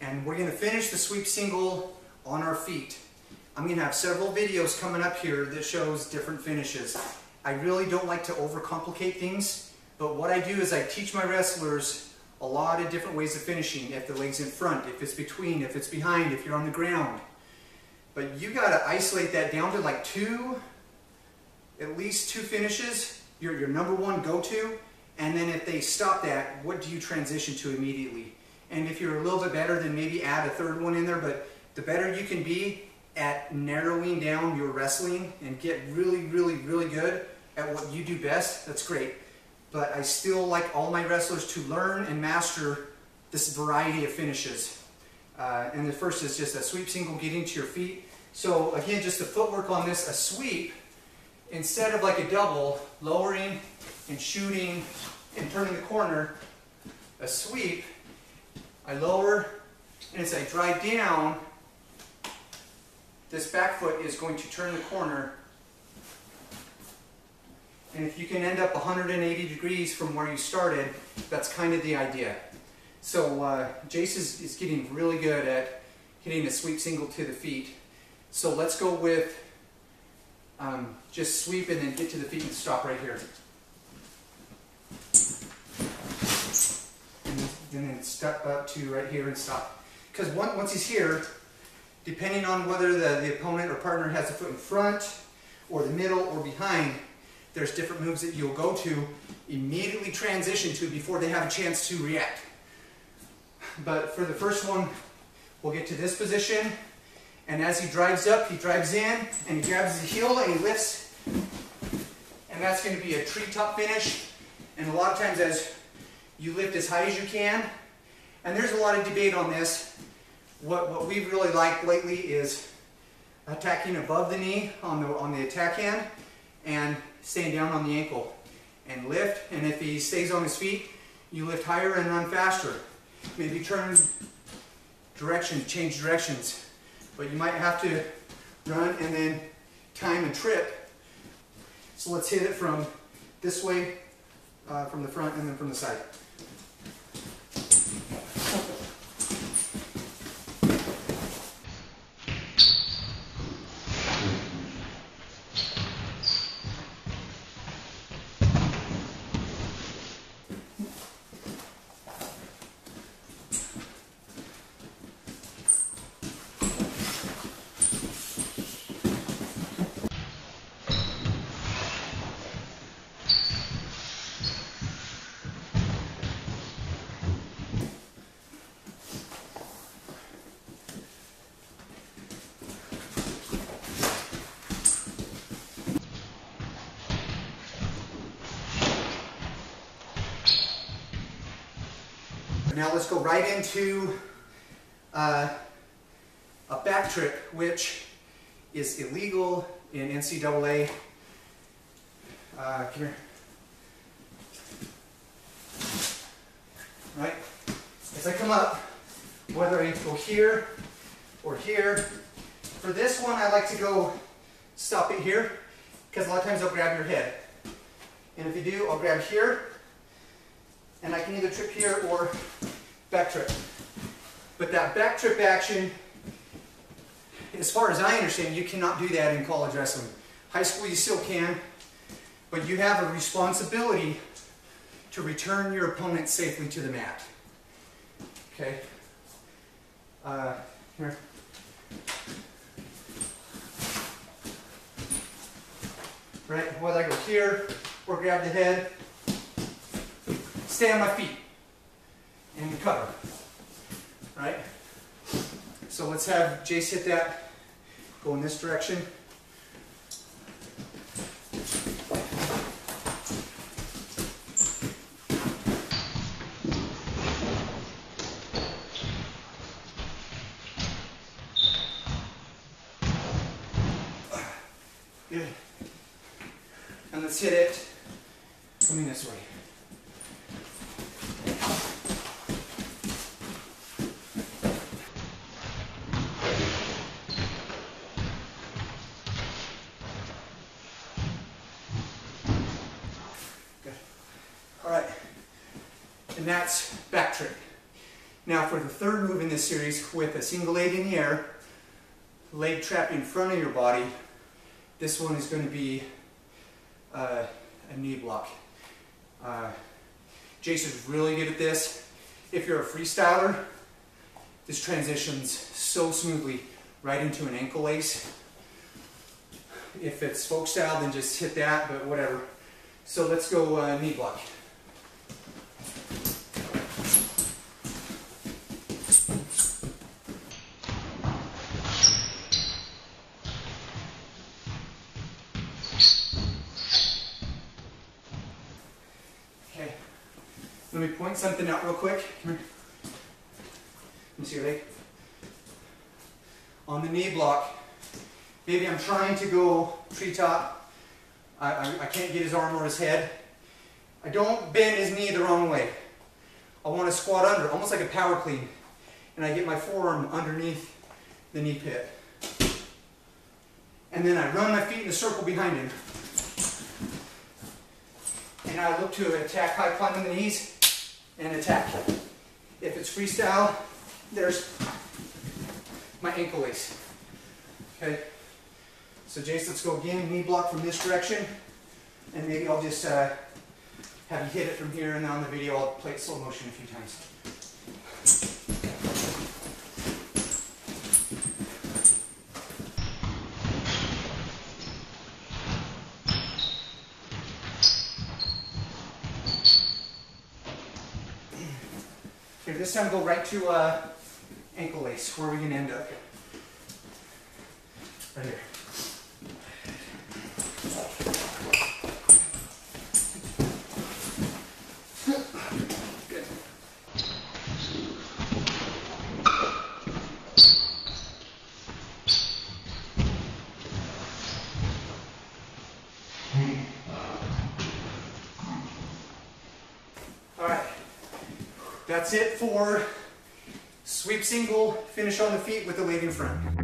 And we're going to finish the sweep single on our feet. I'm going to have several videos coming up here that shows different finishes. I really don't like to overcomplicate things, but what I do is I teach my wrestlers a lot of different ways of finishing. If the leg's in front, if it's between, if it's behind, if you're on the ground. But you got to isolate that down to like at least two finishes, your number one go-to, and then if they stop that, what do you transition to immediately? And if you're a little bit better, then maybe add a third one in there, but the better you can be at narrowing down your wrestling and get really, really, really good at what you do best, that's great. But I still like all my wrestlers to learn and master this variety of finishes. And the first is just a sweep single getting to your feet. So again, just the footwork on this, a sweep, instead of like a double, lowering and shooting and turning the corner, a sweep, I lower, and as I drive down, this back foot is going to turn the corner. And if you can end up 180 degrees from where you started, that's kind of the idea. So Jace is getting really good at hitting a sweep single to the feet. So let's go with just sweep and then get to the feet and stop right here. And then step up to right here and stop. Because once he's here, depending on whether the opponent or partner has the foot in front or the middle or behind, there's different moves that you'll go to, immediately transition to before they have a chance to react. But for the first one, we'll get to this position, and as he drives up, he drives in, and he grabs his heel and he lifts, and that's going to be a treetop finish. And a lot of times as you lift as high as you can, and there's a lot of debate on this. What we've really liked lately is attacking above the knee on the attack hand and staying down on the ankle and lift. And if he stays on his feet, you lift higher and run faster. Maybe turn direction, change directions, but you might have to run and then time and trip. So let's hit it from this way, from the front and then from the side. Now let's go right into a back trip, which is illegal in NCAA. Come here. Right? As I come up, whether I go here or here, for this one I like to go stop it here, because a lot of times I'll grab your head. And if you do, I'll grab here, and I can either trip here or back trip. But that back trip action, as far as I understand, you cannot do that in college wrestling. High school you still can, but you have a responsibility to return your opponent safely to the mat. Okay? Here. Right, whether I go here or grab the head, stay on my feet and cover. Right? So let's have Jace hit that, go in this direction. Good. And let's hit it coming this way. Good. All right. And that's back trip. Now for the third move in this series, with a single leg in the air, leg trapped in front of your body, this one is going to be a knee block. Jason's really good at this. If you're a freestyler, this transitions so smoothly right into an ankle lace. If it's folk style, then just hit that, but whatever. So let's go knee block. Okay, let me point something out real quick. Come here. Let me see your leg. On the knee block, maybe I'm trying to go treetop. I can't get his arm or his head. I don't bend his knee the wrong way. I want to squat under, almost like a power clean. And I get my forearm underneath the knee pit. And then I run my feet in a circle behind him. And I look to attack high climb in the knees and attack. If it's freestyle, there's my ankle lace. Okay, so Jace, let's go again, knee block from this direction, and maybe I'll just have you hit it from here, and on the video I'll play it slow motion a few times. Here, this time go right to ankle lace. Where are we going to end up? Right here. Good. All right. That's it for sweep single, finish on the feet with the leg in front.